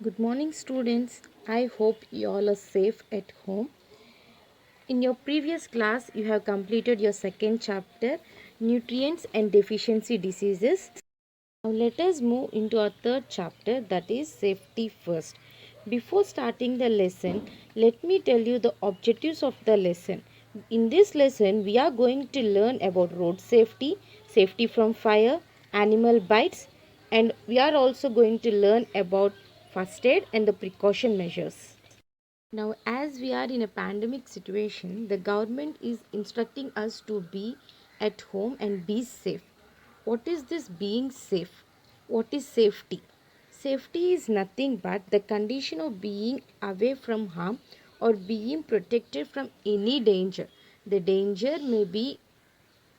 Good morning, students. I hope you all are safe at home. In your previous class, you have completed your second chapter, Nutrients and Deficiency Diseases. Now, let us move into our third chapter, that is Safety First. Before starting the lesson, let me tell you the objectives of the lesson. In this lesson, we are going to learn about road safety, safety from fire, animal bites, and we are also going to learn about first aid and the precaution measures. Now, as we are in a pandemic situation, the government is instructing us to be at home and be safe. What is this being safe? What is safety? Safety is nothing but the condition of being away from harm or being protected from any danger. The danger may be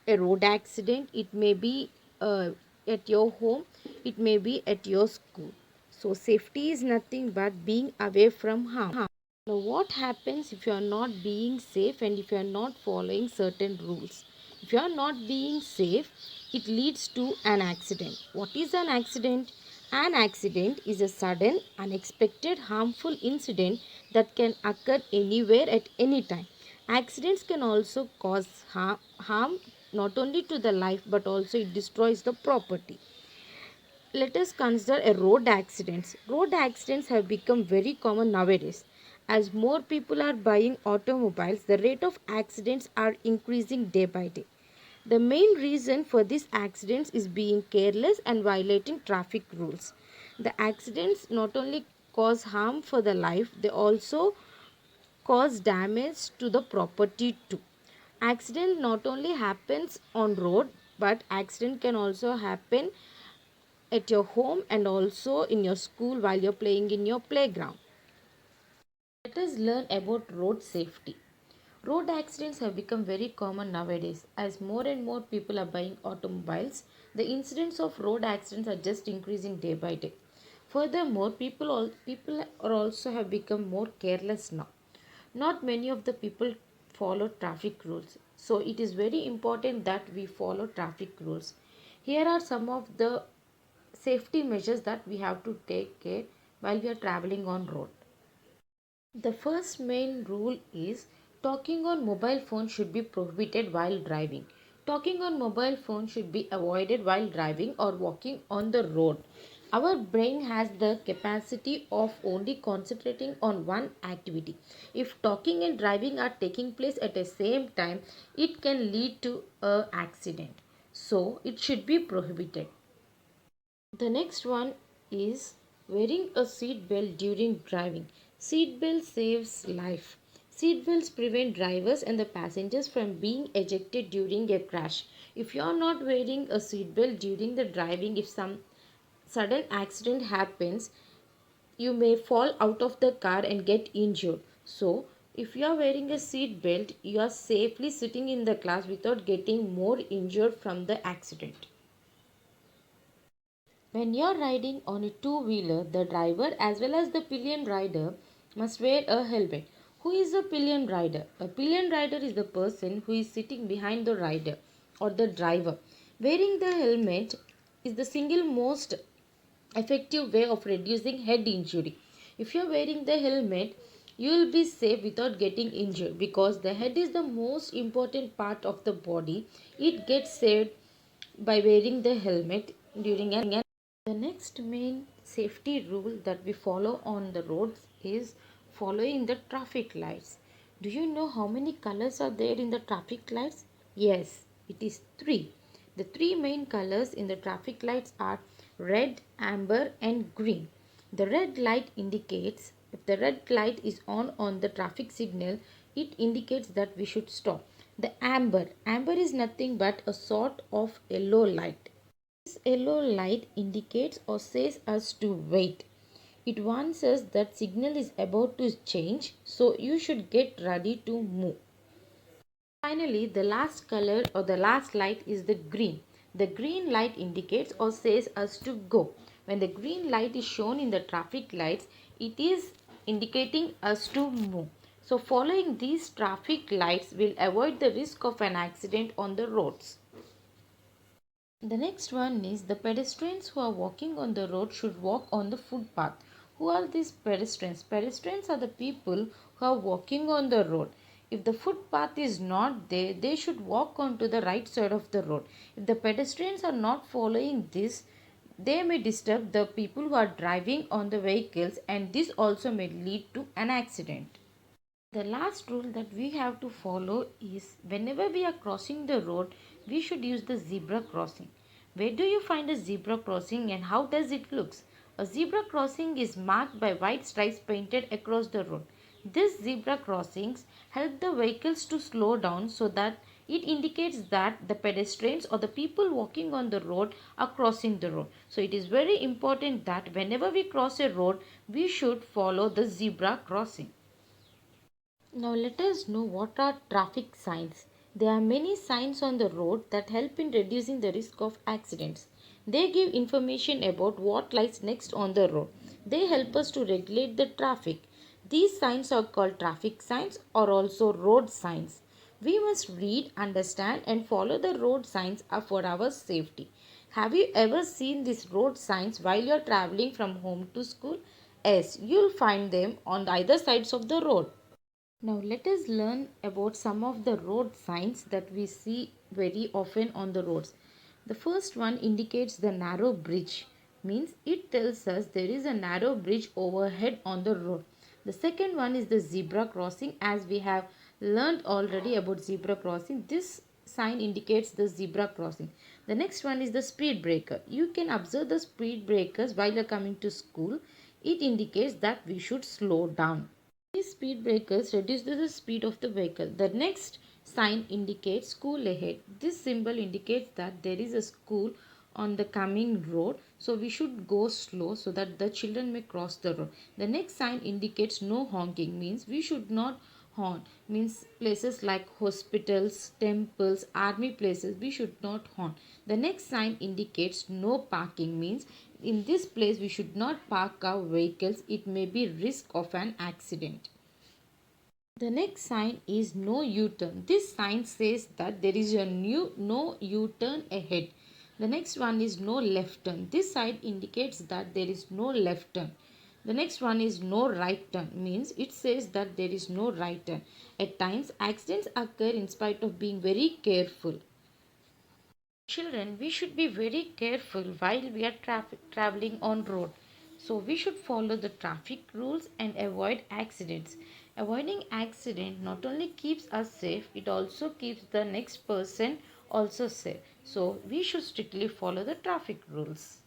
a road accident, it may be at your home, it may be at your school. So, safety is nothing but being away from harm. Now, what happens if you are not being safe and if you are not following certain rules? If you are not being safe, it leads to an accident. What is an accident? An accident is a sudden, unexpected, harmful incident that can occur anywhere at any time. Accidents can also cause harm not only to the life but also it destroys the property. Let us consider a road accidents. Road accidents have become very common nowadays. As more people are buying automobiles, the rate of accidents are increasing day by day. The main reason for these accidents is being careless and violating traffic rules. The accidents not only cause harm for the life, they also cause damage to the property too. Accident not only happens on road, but accident can also happen at your home and also in your school while you're playing in your playground. Let us learn about road safety. Road accidents have become very common nowadays. As more and more people are buying automobiles, the incidents of road accidents are just increasing day by day. Furthermore, people are also have become more careless now. Not many of the people follow traffic rules. So it is very important that we follow traffic rules. Here are some of the safety measures that we have to take care while we are traveling on road. The first main rule is talking on mobile phone should be prohibited while driving. Talking on mobile phone should be avoided while driving or walking on the road. Our brain has the capacity of only concentrating on one activity. If talking and driving are taking place at the same time, it can lead to an accident. So, it should be prohibited. The next one is wearing a seat belt during driving. Seat belt saves life. Seat belts prevent drivers and the passengers from being ejected during a crash. If you are not wearing a seat belt during the driving, if some sudden accident happens, you may fall out of the car and get injured. So, if you are wearing a seat belt, you are safely sitting in the class without getting more injured from the accident. When you're riding on a two-wheeler, the driver as well as the pillion rider must wear a helmet. Who is a pillion rider? A pillion rider is the person who is sitting behind the rider or the driver. Wearing the helmet is the single most effective way of reducing head injury. If you're wearing the helmet, you will be safe without getting injured because the head is the most important part of the body. It gets saved by wearing the helmet during an. The next main safety rule that we follow on the roads is following the traffic lights. Do you know how many colors are there in the traffic lights? Yes, it is three. The three main colors in the traffic lights are red, amber, and green. The red light indicates if the red light is on the traffic signal, it indicates that we should stop. The amber is nothing but a sort of yellow light. This yellow light indicates or says us to wait. It warns us that signal is about to change, so you should get ready to move. Finally, the last color or the last light is the green. The green light indicates or says us to go. When the green light is shown in the traffic lights, it is indicating us to move. So following these traffic lights will avoid the risk of an accident on the roads. The next one is the pedestrians who are walking on the road should walk on the footpath. Who are these pedestrians? Pedestrians are the people who are walking on the road. If the footpath is not there, they should walk onto the right side of the road. If the pedestrians are not following this, they may disturb the people who are driving on the vehicles, and this also may lead to an accident. The last rule that we have to follow is whenever we are crossing the road, we should use the zebra crossing. Where do you find a zebra crossing and how does it look? A zebra crossing is marked by white stripes painted across the road. These zebra crossings help the vehicles to slow down so that it indicates that the pedestrians or the people walking on the road are crossing the road. So it is very important that whenever we cross a road, we should follow the zebra crossing. Now let us know what are traffic signs. There are many signs on the road that help in reducing the risk of accidents. They give information about what lies next on the road. They help us to regulate the traffic. These signs are called traffic signs or also road signs. We must read, understand and follow the road signs for our safety. Have you ever seen these road signs while you are traveling from home to school? Yes, you'll find them on either sides of the road. Now let us learn about some of the road signs that we see very often on the roads. The first one indicates the narrow bridge, means it tells us there is a narrow bridge overhead on the road. The second one is the zebra crossing. As we have learned already about zebra crossing, this sign indicates the zebra crossing. The next one is the speed breaker. You can observe the speed breakers while you are coming to school. It indicates that we should slow down. These speed breakers reduce the speed of the vehicle. The next sign indicates school ahead. This symbol indicates that there is a school on the coming road, so we should go slow so that the children may cross the road. The next sign indicates no honking, means we should not horn, means places like hospitals, temples, army places we should not horn. The next sign indicates no parking, means in this place we should not park our vehicles, it may be risk of an accident. The next sign is no U-turn. This sign says that there is a new no U-turn ahead. The next one is no left turn. This sign indicates that there is no left turn. The next one is no right turn, means it says that there is no right turn. At times accidents occur in spite of being very careful. Children, we should be very careful while we are traveling on road. So we should follow the traffic rules and avoid accidents. Avoiding accident not only keeps us safe, it also keeps the next person also safe. So we should strictly follow the traffic rules.